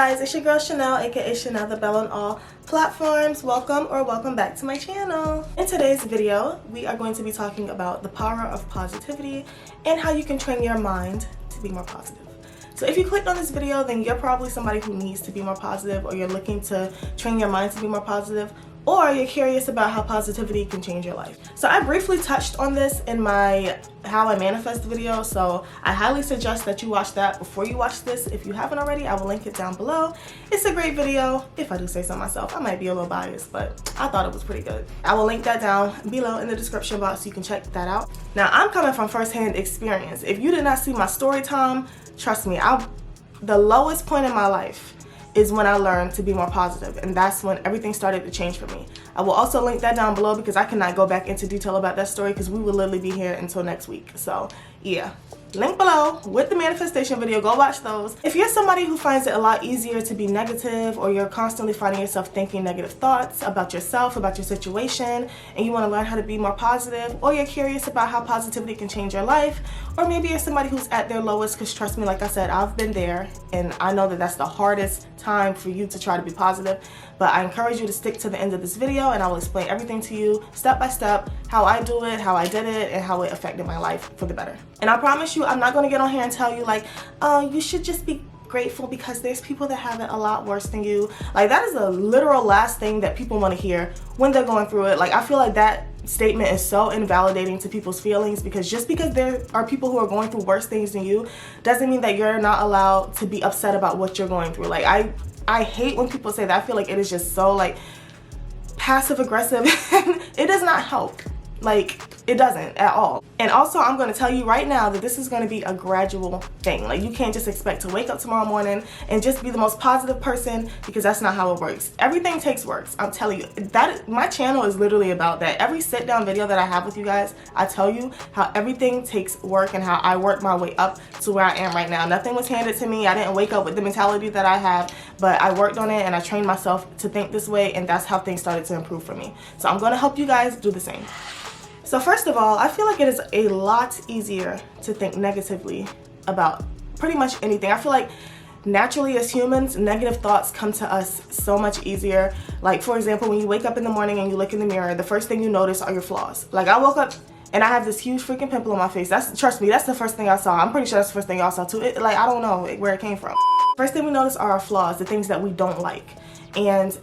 guys, it's your girl Chanel, aka Chanel the Belle on all platforms. Welcome back to my channel. In today's video, we are going to be talking about the power of positivity and how you can train your mind to be more positive. So if you clicked on this video, then you're probably somebody who needs to be more positive, or you're looking to train your mind to be more positive, or you're curious about how positivity can change your life. So I briefly touched on this in my How I Manifest video, so I highly suggest that you watch that before you watch this. If you haven't already, I will link it down below. It's a great video. If I do say so myself, I might be a little biased, but I thought it was pretty good. I will link that down below in the description box so you can check that out. Now, I'm coming from firsthand experience. If you did not see my story time, trust me, the lowest point in my life is when I learned to be more positive, and that's when everything started to change for me. I will also link that down below because I cannot go back into detail about that story because we will literally be here until next week. So yeah, link below with the manifestation video. Go watch those. If you're somebody who finds it a lot easier to be negative, or you're constantly finding yourself thinking negative thoughts about yourself, about your situation, and you want to learn how to be more positive, or you're curious about how positivity can change your life, or maybe you're somebody who's at their lowest, because trust me, like I said, I've been there, and I know that that's the hardest time for you to try to be positive. But I encourage you to stick to the end of this video, and I will explain everything to you step by step, how I do it, how I did it, and how it affected my life for the better. And I promise you, I'm not going to get on here and tell you like, you should just be grateful because there's people that have it a lot worse than you. Like, that is the literal last thing that people want to hear when they're going through it. Like, I feel like that statement is so invalidating to people's feelings, because just because there are people who are going through worse things than you doesn't mean that you're not allowed to be upset about what you're going through. Like, I hate when people say that. I feel like it is just so like passive aggressive. It does not help. Like, it doesn't at all. And also, I'm going to tell you right now that this is going to be a gradual thing. Like, you can't just expect to wake up tomorrow morning and just be the most positive person, because that's not how it works. Everything takes work. I'm telling you, that my channel is literally about that. Every sit down video that I have with you guys, I tell you how everything takes work and how I worked my way up to where I am right now. Nothing was handed to me. I didn't wake up with the mentality that I have, but I worked on it and I trained myself to think this way, and that's how things started to improve for me. So I'm going to help you guys do the same. So first of all, I feel like it is a lot easier to think negatively about pretty much anything. I feel like naturally as humans, negative thoughts come to us so much easier. Like, for example, when you wake up in the morning and you look in the mirror, the first thing you notice are your flaws. Like, I woke up and I have this huge freaking pimple on my face. Trust me, that's the first thing I saw. I'm pretty sure that's the first thing y'all saw too. Like, I don't know where it came from. First thing we notice are our flaws, the things that we don't like. And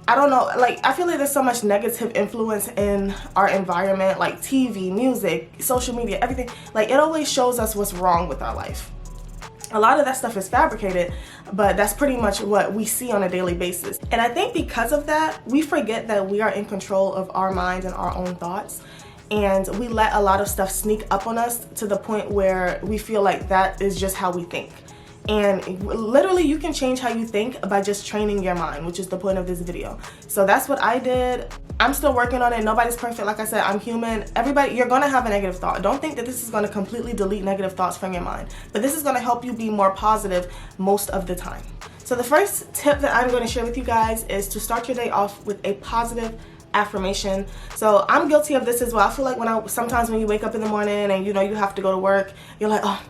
I don't know, like, I feel like there's so much negative influence in our environment, like TV, music, social media, everything. Like, it always shows us what's wrong with our life. A lot of that stuff is fabricated, but that's pretty much what we see on a daily basis. And I think because of that, we forget that we are in control of our mind and our own thoughts. And we let a lot of stuff sneak up on us to the point where we feel like that is just how we think. And literally, you can change how you think by just training your mind, which is the point of this video. So that's what I did. I'm still working on it. Nobody's perfect. Like I said, I'm human. Everybody, you're going to have a negative thought. Don't think that this is going to completely delete negative thoughts from your mind. But this is going to help you be more positive most of the time. So the first tip that I'm going to share with you guys is to start your day off with a positive affirmation. So I'm guilty of this as well. I feel like sometimes when you wake up in the morning and you know you have to go to work, you're like, oh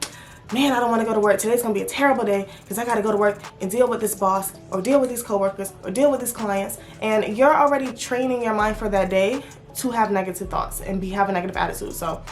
man, I don't want to go to work. Today's going to be a terrible day because I got to go to work and deal with this boss, or deal with these coworkers, or deal with these clients. And you're already training your mind for that day to have negative thoughts and have a negative attitude. So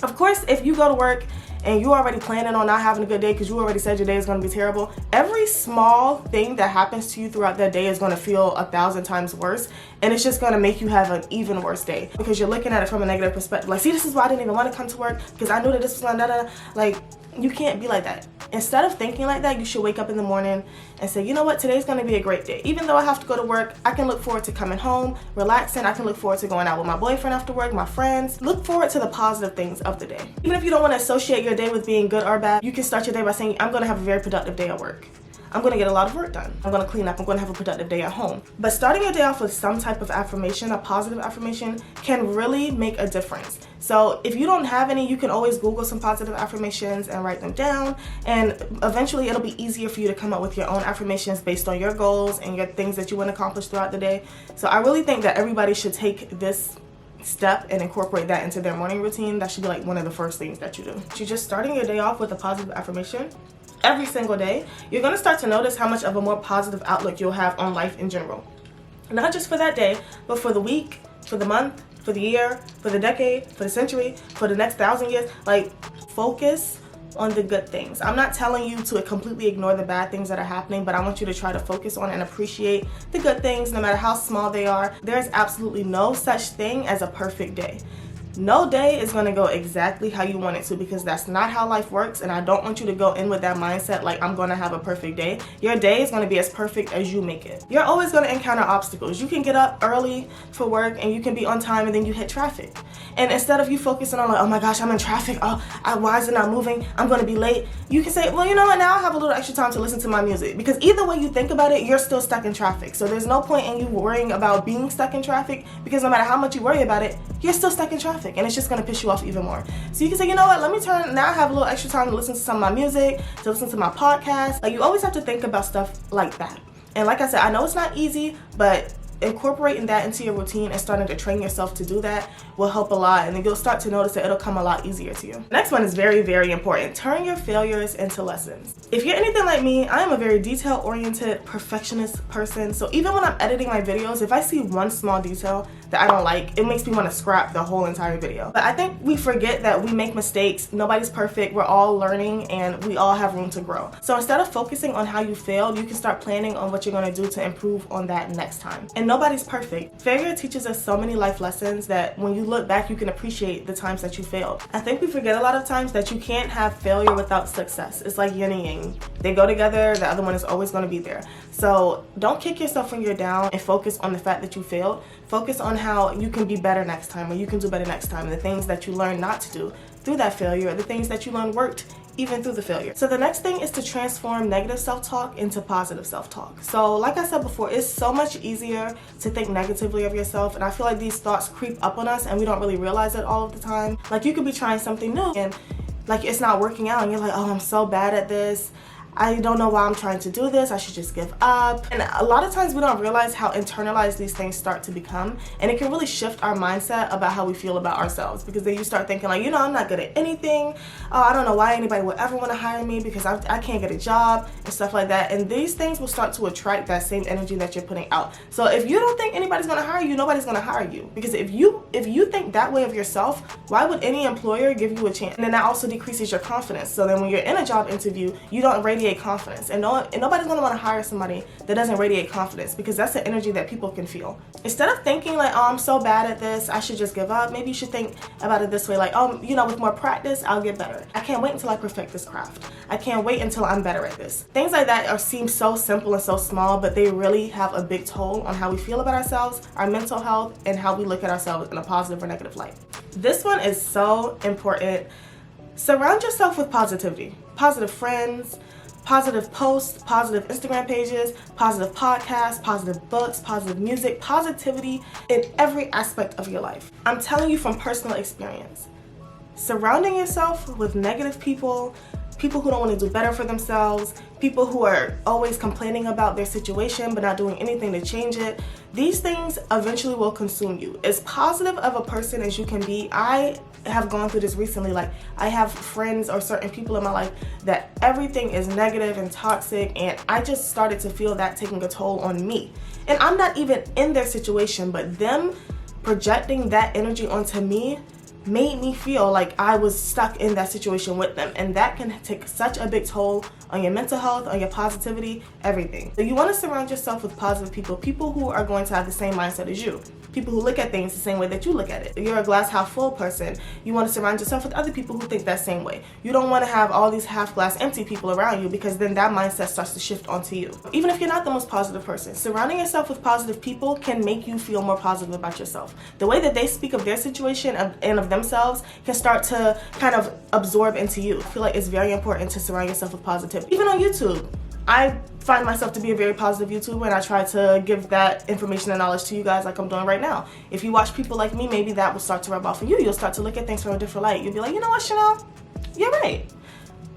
of course, if you go to work and you're already planning on not having a good day because you already said your day is going to be terrible, every small thing that happens to you throughout that day is going to feel 1,000 times worse, and it's just going to make you have an even worse day because you're looking at it from a negative perspective. Like, see, this is why I didn't even want to come to work, because I knew that this was going to like, you can't be like that. Instead of thinking like that, you should wake up in the morning and say, you know what, today's going to be a great day. Even though I have to go to work, I can look forward to coming home, relaxing. I can look forward to going out with my boyfriend after work, my friends. Look forward to the positive things of the day. Even if you don't want to associate your day with being good or bad, you can start your day by saying, I'm going to have a very productive day at work. I'm going to get a lot of work done. I'm going to clean up. I'm going to have a productive day at home. But starting your day off with some type of affirmation, a positive affirmation, can really make a difference. So if you don't have any, you can always Google some positive affirmations and write them down. And eventually it'll be easier for you to come up with your own affirmations based on your goals and your things that you want to accomplish throughout the day. So I really think that everybody should take this step and incorporate that into their morning routine. That should be like one of the first things that you do. So just starting your day off with a positive affirmation every single day, you're going to start to notice how much of a more positive outlook you'll have on life in general. Not just for that day, but for the week, for the month, for the year, for the decade, for the century, for the next 1,000 years. Like, focus on the good things. I'm not telling you to completely ignore the bad things that are happening, but I want you to try to focus on and appreciate the good things, no matter how small they are. There's absolutely no such thing as a perfect day. No day is going to go exactly how you want it to, because that's not how life works, and I don't want you to go in with that mindset like I'm going to have a perfect day. Your day is going to be as perfect as you make it. You're always going to encounter obstacles. You can get up early for work and you can be on time, and then you hit traffic. And instead of you focusing on like, oh my gosh, I'm in traffic, why is it not moving, I'm going to be late, you can say, well, you know what, now I have a little extra time to listen to my music. Because either way you think about it, you're still stuck in traffic. So there's no point in you worrying about being stuck in traffic, because no matter how much you worry about it, you're still stuck in traffic, and it's just going to piss you off even more. So you can say, you know what, let me now I have a little extra time to listen to some of my music, to listen to my podcast. Like, you always have to think about stuff like that. And like I said, I know it's not easy, but incorporating that into your routine and starting to train yourself to do that will help a lot, and then you'll start to notice that it'll come a lot easier to you. Next one is very, very important. Turn your failures into lessons. If you're anything like me, I am a very detail-oriented, perfectionist person. So even when I'm editing my videos, if I see one small detail that I don't like, it makes me want to scrap the whole entire video. But I think we forget that we make mistakes. Nobody's perfect. We're all learning, and we all have room to grow. So instead of focusing on how you failed, you can start planning on what you're going to do to improve on that next time. And nobody's perfect. Failure teaches us so many life lessons that when you look back, you can appreciate the times that you failed. I think we forget a lot of times that you can't have failure without success. It's like yin and yang. They go together. The other one is always going to be there. So don't kick yourself when you're down and focus on the fact that you failed. Focus on how you can be better next time, or you can do better next time, and the things that you learned not to do through that failure, the things that you learned worked even through the failure. So the next thing is to transform negative self-talk into positive self-talk. So like I said before, it's so much easier to think negatively of yourself, and I feel like these thoughts creep up on us and we don't really realize it all of the time. Like, you could be trying something new and like it's not working out, and you're like, oh, I'm so bad at this, I don't know why I'm trying to do this, I should just give up. And a lot of times we don't realize how internalized these things start to become, and it can really shift our mindset about how we feel about ourselves, because then you start thinking like, you know, I'm not good at anything, oh, I don't know why anybody would ever want to hire me because I can't get a job and stuff like that. And these things will start to attract that same energy that you're putting out. So if you don't think anybody's going to hire you, nobody's going to hire you, because if you think that way of yourself, why would any employer give you a chance? And then that also decreases your confidence. So then when you're in a job interview, you don't radiate confidence, and nobody's going to want to hire somebody that doesn't radiate confidence, because that's the energy that people can feel. Instead of thinking like, oh, I'm so bad at this, I should just give up, maybe you should think about it this way, like, oh, you know, with more practice I'll get better. I can't wait until I perfect this craft. I can't wait until I'm better at this. Things like that seem so simple and so small, but they really have a big toll on how we feel about ourselves, our mental health, and how we look at ourselves in a positive or negative light. This one is so important. Surround yourself with positivity. Positive friends, positive posts, positive Instagram pages, positive podcasts, positive books, positive music, positivity in every aspect of your life. I'm telling you from personal experience. Surrounding yourself with negative people, people who don't want to do better for themselves, people who are always complaining about their situation but not doing anything to change it, these things eventually will consume you. As positive of a person as you can be, I have gone through this recently. Like, I have friends or certain people in my life that everything is negative and toxic, and I just started to feel that taking a toll on me. And I'm not even in their situation, but them projecting that energy onto me made me feel like I was stuck in that situation with them, and that can take such a big toll on your mental health, on your positivity, everything. So you want to surround yourself with positive people, people who are going to have the same mindset as you, people who look at things the same way that you look at it. If you're a glass half full person, you want to surround yourself with other people who think that same way. You don't want to have all these half glass empty people around you, because then that mindset starts to shift onto you. Even if you're not the most positive person, surrounding yourself with positive people can make you feel more positive about yourself. The way that they speak of their situation and of themselves can start to kind of absorb into you. I feel like it's very important to surround yourself with positivity. Even on YouTube, I find myself to be a very positive YouTuber, and I try to give that information and knowledge to you guys like I'm doing right now. If you watch people like me, maybe that will start to rub off on you. You'll start to look at things from a different light. You'll be like, you know what, Chanel? You're right.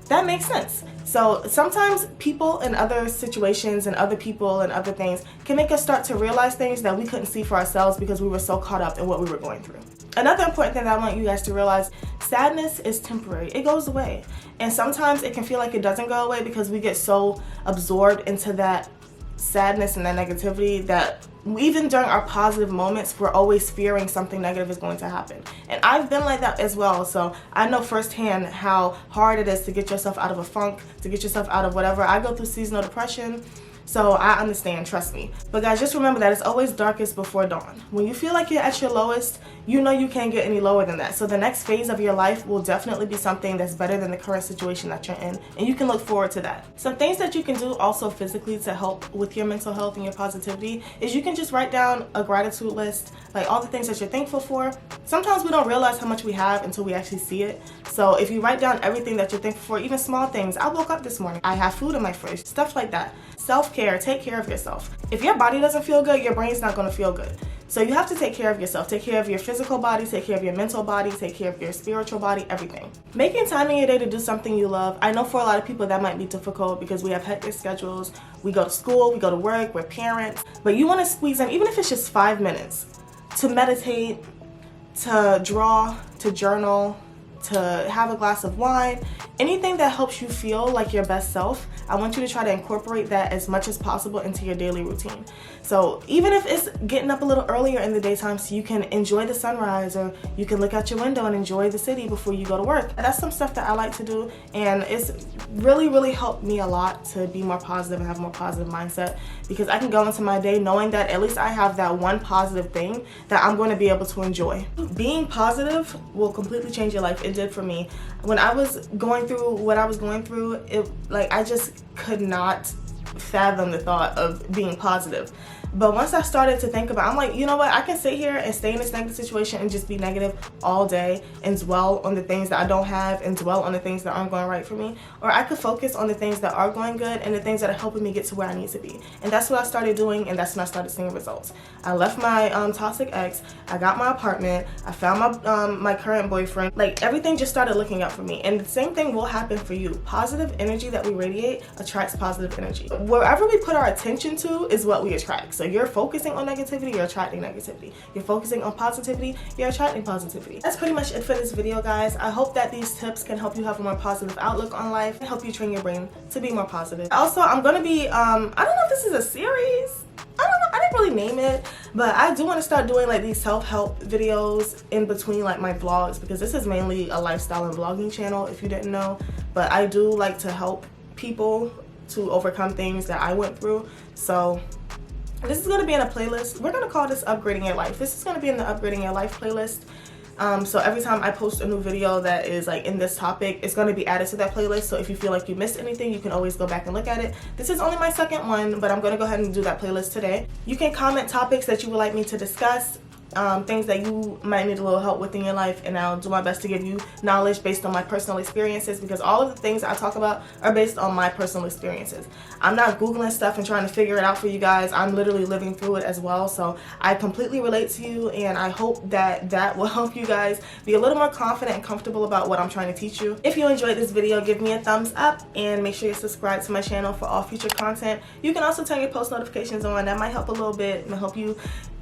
That makes sense. So sometimes people in other situations and other people and other things can make us start to realize things that we couldn't see for ourselves because we were so caught up in what we were going through. Another important thing that I want you guys to realize, sadness is temporary. It goes away. And sometimes it can feel like it doesn't go away because we get so absorbed into that sadness and that negativity that even during our positive moments, we're always fearing something negative is going to happen. And I've been like that as well, so I know firsthand how hard it is to get yourself out of a funk, to get yourself out of whatever. I go through seasonal depression, so I understand, trust me. But guys, just remember that it's always darkest before dawn. When you feel like you're at your lowest, you know you can't get any lower than that. So the next phase of your life will definitely be something that's better than the current situation that you're in, and you can look forward to that. Some things that you can do also physically to help with your mental health and your positivity is you can just write down a gratitude list, like all the things that you're thankful for. Sometimes we don't realize how much we have until we actually see it. So if you write down everything that you're thankful for, even small things, I woke up this morning, I have food in my fridge, stuff like that. Self-care, take care of yourself. If your body doesn't feel good, your brain's not going to feel good. So you have to take care of yourself. Take care of your physical body, take care of your mental body, take care of your spiritual body, everything. Making time in your day to do something you love. I know for a lot of people that might be difficult because we have hectic schedules. We go to school, we go to work, we're parents. But you want to squeeze in, even if it's just 5 minutes, to meditate, to draw, to journal, to have a glass of wine, anything that helps you feel like your best self. I want you to try to incorporate that as much as possible into your daily routine. So even if it's getting up a little earlier in the daytime so you can enjoy the sunrise, or you can look out your window and enjoy the city before you go to work. That's some stuff that I like to do, and it's really helped me a lot to be more positive and have a more positive mindset, because I can go into my day knowing that at least I have that one positive thing that I'm going to be able to enjoy. Being positive will completely change your life. It did for me. When I was going through what I was going through, I just could not fathom the thought of being positive. But once I started to think about it, I'm like, you know what, I can sit here and stay in this negative situation and just be negative all day and dwell on the things that I don't have and dwell on the things that aren't going right for me. Or I could focus on the things that are going good and the things that are helping me get to where I need to be. And that's what I started doing, and that's when I started seeing results. I left my toxic ex, I got my apartment, I found my current boyfriend. Like, everything just started looking up for me. And the same thing will happen for you. Positive energy that we radiate attracts positive energy. Wherever we put our attention to is what we attract. So you're focusing on negativity, you're attracting negativity. You're focusing on positivity, you're attracting positivity. That's pretty much it for this video, guys. I hope that these tips can help you have a more positive outlook on life and help you train your brain to be more positive. Also, I'm gonna be, I don't know if this is a series. I don't know, I didn't really name it, but I do want to start doing like these self-help videos in between like my vlogs, because this is mainly a lifestyle and vlogging channel, if you didn't know. But I do like to help people to overcome things that I went through. So this is going to be in a playlist. We're going to call this Upgrading Your Life. This is going to be in the Upgrading Your Life playlist. So every time I post a new video that is like in this topic, it's going to be added to that playlist. So if you feel like you missed anything, you can always go back and look at it. This is only my second one, but I'm going to go ahead and do that playlist today. You can comment topics that you would like me to discuss, things that you might need a little help with in your life, and I'll do my best to give you knowledge based on my personal experiences, because all of the things I talk about are based on my personal experiences. I'm not Googling stuff and trying to figure it out for you guys. I'm literally living through it as well, so I completely relate to you, and I hope that that will help you guys be a little more confident and comfortable about what I'm trying to teach you. If you enjoyed this video, give me a thumbs up and make sure you subscribe to my channel for all future content. You can also turn your post notifications on. That might help a little bit and help you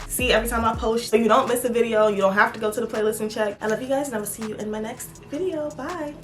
see every time I post, so you don't miss a video. You don't have to go to the playlist and check. I love you guys, and I will see you in my next video. Bye.